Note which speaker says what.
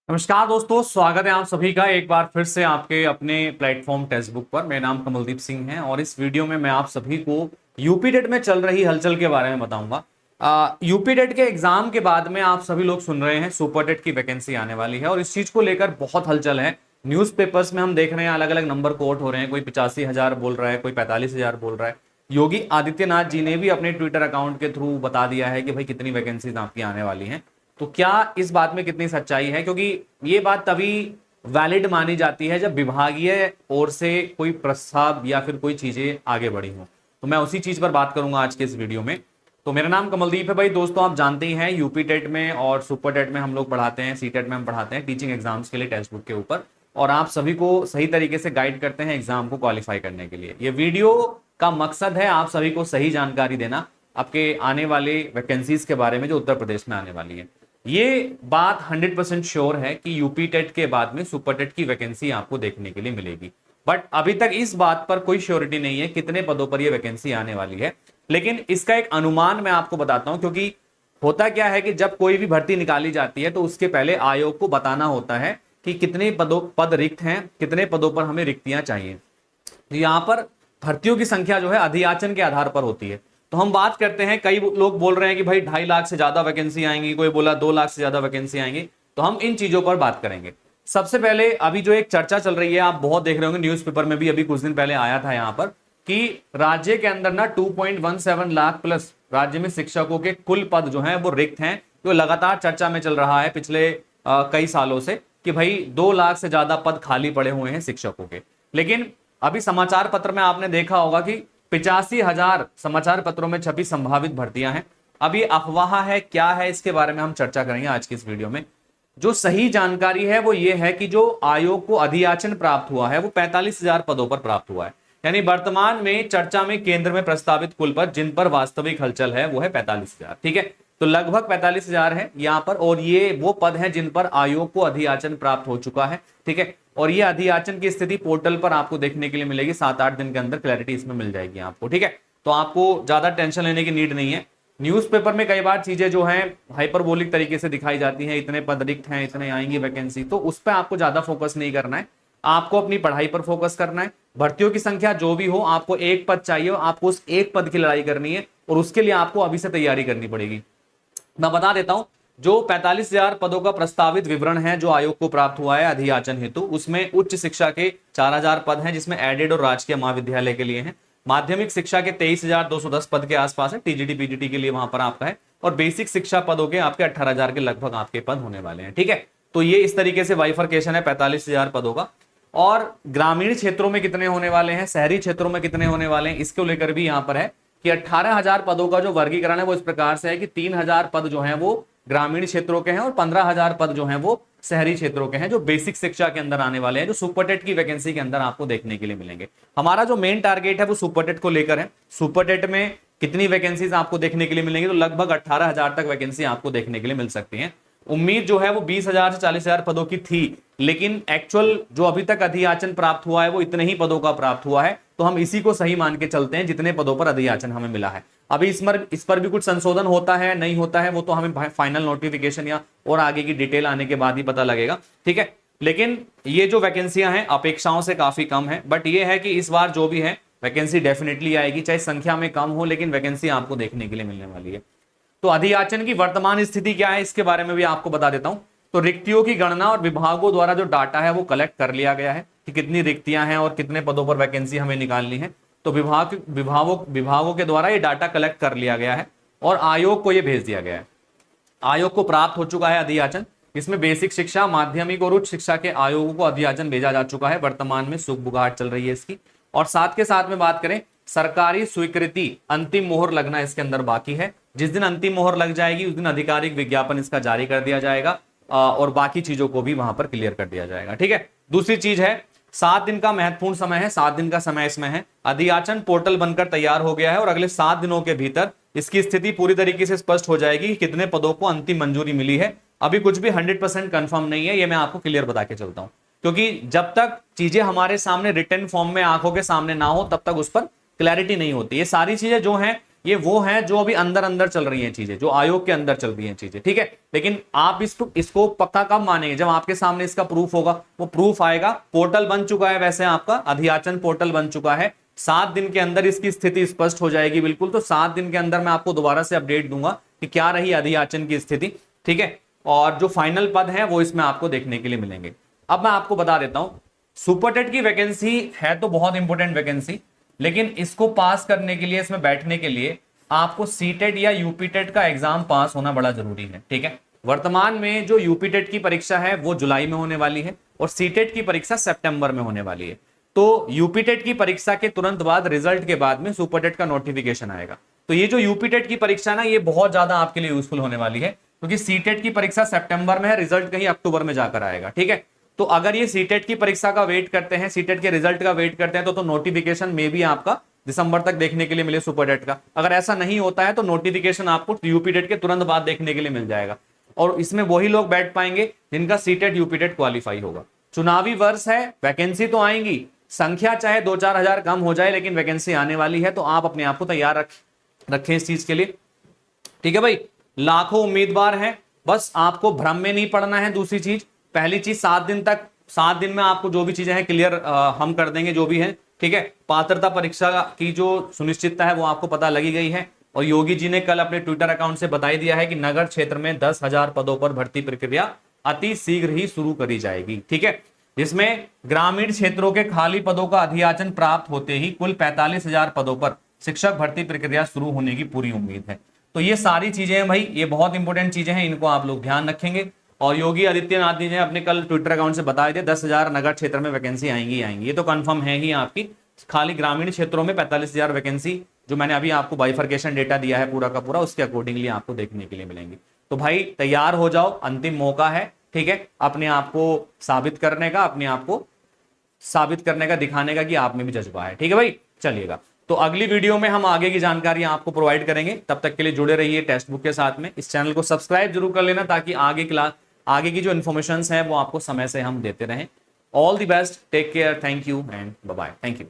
Speaker 1: नमस्कार दोस्तों, स्वागत है आप सभी का एक बार फिर से आपके अपने प्लेटफॉर्म टेक्स्ट बुक पर। मेरा नाम कमलदीप सिंह है और इस वीडियो में मैं आप सभी को यूपी टेट में चल रही हलचल के बारे में बताऊंगा। यूपी टेट के एग्जाम के बाद में आप सभी लोग सुन रहे हैं सुपर टेट की वैकेंसी आने वाली है और इस चीज को लेकर बहुत हलचल है। न्यूज़पेपर्स में हम देख रहे हैं अलग अलग नंबर कोट हो रहे हैं, कोई 85,000 बोल रहा है, कोई 45,000 बोल रहा है। योगी आदित्यनाथ जी ने भी अपने ट्विटर अकाउंट के थ्रू बता दिया है कि भाई कितनी वैकेंसीज आपकी आने वाली हैं। तो क्या इस बात में कितनी सच्चाई है, क्योंकि ये बात तभी वैलिड मानी जाती है जब विभागीय ओर से कोई प्रस्ताव या फिर कोई चीजें आगे बढ़ी हो। तो मैं उसी चीज पर बात करूंगा आज के इस वीडियो में। तो मेरा नाम कमलदीप है भाई। दोस्तों, आप जानते ही हैं यूपी टेट में और सुपर टेट में हम लोग पढ़ाते हैं, सी टेट में हम पढ़ाते हैं टीचिंग एग्जाम्स के लिए टेक्स्ट बुक के ऊपर, और आप सभी को सही तरीके से गाइड करते हैं एग्जाम को क्वालिफाई करने के लिए। ये वीडियो का मकसद है आप सभी को सही जानकारी देना आपके आने वाले वैकेंसीज के बारे में जो उत्तर प्रदेश में आने वाली है। ये बात 100% श्योर है कि यूपी टेट के बाद में सुपर टेट की वैकेंसी आपको देखने के लिए मिलेगी, बट अभी तक इस बात पर कोई श्योरिटी नहीं है कितने पदों पर यह वैकेंसी आने वाली है। लेकिन इसका एक अनुमान मैं आपको बताता हूं, क्योंकि होता क्या है कि जब कोई भी भर्ती निकाली जाती है तो उसके पहले आयोग को बताना होता है कि कितने पद रिक्त हैं, कितने पदों पर हमें रिक्तियां चाहिए। तो यहां पर भर्तियों की संख्या जो है अधियाचन के आधार पर होती है। तो हम बात करते हैं, कई लोग बोल रहे हैं कि भाई 2.5 लाख से ज्यादा वैकेंसी आएंगी, कोई बोला 2 लाख से ज्यादा वैकेंसी आएंगी। तो हम इन चीजों पर बात करेंगे। सबसे पहले अभी जो एक चर्चा चल रही है, आप बहुत देख रहे होंगे न्यूज़पेपर में भी, अभी कुछ दिन पहले आया था यहाँ पर कि राज्य के अंदर ना 2.17 लाख प्लस राज्य में शिक्षकों के कुल पद जो हैं वो रिक्त हैं। तो लगातार चर्चा में चल रहा है पिछले कई सालों से कि भाई 2 लाख से ज्यादा पद खाली पड़े हुए हैं शिक्षकों के। लेकिन अभी समाचार पत्र में आपने देखा होगा कि 85,000 समाचार पत्रों में छपी संभावित भर्तियां हैं। अब ये अफवाह है क्या है, इसके बारे में हम चर्चा करेंगे आज की इस वीडियो में। जो सही जानकारी है वो ये है कि जो आयोग को अधियाचन प्राप्त हुआ है वो 45,000 पदों पर प्राप्त हुआ है। यानी वर्तमान में चर्चा में केंद्र में प्रस्तावित कुल पद जिन पर वास्तविक हलचल है वो है 45,000। ठीक है, तो लगभग 45,000 है यहाँ पर, और ये वो पद हैं जिन पर आयोग को अधियाचन प्राप्त हो चुका है। ठीक है, और ये अधियाचन की स्थिति पोर्टल पर आपको देखने के लिए मिलेगी। 7-8 दिन के अंदर क्लैरिटी इसमें मिल जाएगी आपको। ठीक है, तो आपको ज्यादा टेंशन लेने की नीड नहीं है। न्यूज़पेपर में कई बार चीजें जो हैं हाइपरबोलिक तरीके से दिखाई जाती हैं, इतने पद रिक्त हैं, इतने आएंगी वैकेंसी, तो उस पर आपको ज्यादा फोकस नहीं करना है। आपको अपनी पढ़ाई पर फोकस करना है। भर्तियों की संख्या जो भी हो, आपको एक पद चाहिए, आपको उस एक पद की लड़ाई करनी है, और उसके लिए आपको अभी से तैयारी करनी पड़ेगी। मैं बता देता हूं, जो 45,000 पदों का प्रस्तावित विवरण है जो आयोग को प्राप्त हुआ है अधियाचन हेतु, उसमें उच्च शिक्षा के 4,000 पद हैं जिसमें एडेड और राजकीय महाविद्यालय के लिए हैं। माध्यमिक शिक्षा के 23,210 पद के आसपास है, टीजीटी पीजीटी के लिए वहां पर आपका है, और बेसिक शिक्षा पदों के आपके 18,000 के लगभग आपके पद होने वाले हैं। ठीक है, तो ये इस तरीके से बाइफर्केशन है 45,000 पदों का। और ग्रामीण क्षेत्रों में कितने होने वाले हैं, शहरी क्षेत्रों में कितने होने वाले हैं, इसको लेकर भी यहां पर है कि 18,000 पदों का जो वर्गीकरण है वो इस प्रकार से है कि 3,000 पद जो हैं वो ग्रामीण क्षेत्रों के हैं और 15,000 पद जो हैं वो शहरी क्षेत्रों के हैं, जो बेसिक शिक्षा के अंदर आने वाले हैं, जो सुपर टेट की वैकेंसी के अंदर आपको देखने के लिए मिलेंगे। हमारा जो मेन टारगेट है वो सुपर टेट को लेकर है। सुपर टेट में कितनी वैकेंसीज आपको देखने के लिए मिलेंगी, तो लगभग 18,000 तक वैकेंसी आपको देखने के लिए मिल सकती है। उम्मीद जो है वो 20,000 से 40,000 पदों की थी, लेकिन एक्चुअल जो अभी तक अधियाचन प्राप्त हुआ है वो इतने ही पदों का प्राप्त हुआ है। तो हम इसी को सही मान के चलते हैं जितने पदों पर अधियाचन हमें मिला है। अभी इस पर भी कुछ संशोधन होता है नहीं होता है वो तो हमें फाइनल नोटिफिकेशन या और आगे की डिटेल आने के बाद ही पता लगेगा। ठीक है, लेकिन ये जो वैकेंसियां हैं अपेक्षाओं से काफी कम है, बट ये है कि इस बार जो भी है वैकेंसी डेफिनेटली आएगी, चाहे संख्या में कम हो, लेकिन वैकेंसी आपको देखने के लिए मिलने वाली है। तो अधियाचन की वर्तमान स्थिति क्या है इसके बारे में भी आपको बता देता हूं। तो रिक्तियों की गणना और विभागों द्वारा जो डाटा है वो कलेक्ट कर लिया गया है कि कितनी रिक्तियां हैं और कितने पदों पर वैकेंसी हमें निकालनी है। तो विभागों के द्वारा ये डाटा कलेक्ट कर लिया गया है और आयोग को ये भेज दिया गया है। आयोग को प्राप्त हो चुका है अधियाचन। इसमें बेसिक शिक्षा, माध्यमिक और उच्च शिक्षा के आयोगों को अधियाचन भेजा जा चुका है। वर्तमान में सुगबुगाहट चल रही है इसकी। और साथ के साथ में बात करें, सरकारी स्वीकृति अंतिम मोहर लगना इसके अंदर बाकी है। जिस दिन अंतिम मोहर लग जाएगी उस दिन आधिकारिक विज्ञापन इसका जारी कर दिया जाएगा और बाकी चीजों को भी वहां पर क्लियर कर दिया जाएगा। ठीक है, दूसरी चीज है 7 दिन का महत्वपूर्ण समय है, 7 दिन का समय इसमें है। अधियाचन पोर्टल बनकर तैयार हो गया है और अगले 7 दिनों के भीतर इसकी स्थिति पूरी तरीके से स्पष्ट हो जाएगी कि कितने पदों को अंतिम मंजूरी मिली है। अभी कुछ भी 100% कंफर्म नहीं है, ये मैं आपको क्लियर बता के चलता हूं, क्योंकि जब तक चीजें हमारे सामने रिटन फॉर्म में आंखों के सामने ना हो तब तक उस पर क्लैरिटी नहीं होती। ये सारी चीजें जो हैं ये वो हैं जो अभी अंदर अंदर चल रही हैं चीजें, जो आयोग के अंदर चल रही हैं चीजें, ठीक है। लेकिन आप इसको पक्का कब मानेंगे, जब आपके सामने इसका प्रूफ होगा। वो प्रूफ आएगा, पोर्टल बन चुका है वैसे आपका अधियाचन पोर्टल बन चुका है, 7 दिन के अंदर इसकी स्थिति स्पष्ट हो जाएगी बिल्कुल। तो 7 दिन के अंदर मैं आपको दोबारा से अपडेट दूंगा कि क्या रही अधियाचन की स्थिति, ठीक है। और जो फाइनल पद है वो इसमें आपको देखने के लिए मिलेंगे। अब मैं आपको बता देता हूं, सुपर टेट की वैकेंसी है तो बहुत इंपॉर्टेंट वैकेंसी, लेकिन इसको पास करने के लिए, इसमें बैठने के लिए आपको सीटेट या यूपीटेट का एग्जाम पास होना बड़ा जरूरी है, ठीक है। वर्तमान में जो यूपीटेट की परीक्षा है वो जुलाई में होने वाली है और सीटेट की परीक्षा सितंबर में होने वाली है। तो यूपीटेट की परीक्षा के तुरंत बाद, रिजल्ट के बाद में सुपरटेट का नोटिफिकेशन आएगा। तो ये जो यूपीटेट की परीक्षा ना, ये बहुत ज्यादा आपके लिए यूजफुल होने वाली है, क्योंकि सीटेट की परीक्षा सितंबर में है, रिजल्ट कहीं अक्टूबर में जाकर आएगा, ठीक है। तो अगर ये सीटेट की परीक्षा का वेट करते हैं, सीटेट के रिजल्ट का वेट करते हैं, तो नोटिफिकेशन में भी आपका दिसंबर तक देखने के लिए मिले सुपरटेट का। अगर ऐसा नहीं होता है तो नोटिफिकेशन आपको यूपीटेट के तुरंत बाद देखने के लिए मिल जाएगा। और इसमें वही लोग बैठ पाएंगे जिनका सीटेट यूपीटेट क्वालिफाई होगा। चुनावी वर्ष है, वैकेंसी तो आएंगी, संख्या चाहे 2-4 हजार कम हो जाए, लेकिन वैकेंसी आने वाली है। तो आप अपने आप को तैयार रखें इस चीज के लिए, ठीक है भाई। लाखों उम्मीदवार हैं, बस आपको भ्रम में नहीं पड़ना है। दूसरी चीज, पहली चीज, 7 दिन में आपको जो भी चीजें हैं क्लियर हम कर देंगे, जो भी है, ठीक है। पात्रता परीक्षा की जो सुनिश्चितता है वो आपको पता लगी गई है। और योगी जी ने कल अपने ट्विटर अकाउंट से बता दिया है कि नगर क्षेत्र में 10,000 पदों पर भर्ती प्रक्रिया अति शीघ्र ही शुरू करी जाएगी, ठीक है। जिसमें ग्रामीण क्षेत्रों के खाली पदों का अधियाचन प्राप्त होते ही कुल 45,000 पदों पर शिक्षक भर्ती प्रक्रिया शुरू होने की पूरी उम्मीद है। तो ये सारी चीजें हैं भाई, ये बहुत इंपॉर्टेंट चीजें हैं, इनको आप लोग ध्यान रखेंगे। और योगी आदित्यनाथ जी ने अपने कल ट्विटर अकाउंट से बताया दिया 10,000 नगर क्षेत्र में वैकेंसी आएंगी आएंगी, ये तो कंफर्म है ही आपकी। खाली ग्रामीण क्षेत्रों में 45,000 वैकेंसी, जो मैंने अभी आपको बाइफर्केशन डेटा दिया है पूरा का पूरा, उसके अकॉर्डिंगली आपको देखने के लिए मिलेंगी। तो भाई तैयार हो जाओ, अंतिम मौका है, ठीक है, अपने आप को साबित करने का, अपने आप को साबित करने का, दिखाने का कि आप में भी जज्बा है, ठीक है भाई। चलिएगा, तो अगली वीडियो में हम आगे की जानकारी आपको प्रोवाइड करेंगे। तब तक के लिए जुड़े रहिए टेक्स्ट बुक के साथ में। इस चैनल को सब्सक्राइब जरूर कर लेना, ताकि आगे की जो इन्फॉर्मेशन है वो आपको समय से हम देते रहें। All the best, take care, thank you and bye bye, thank you.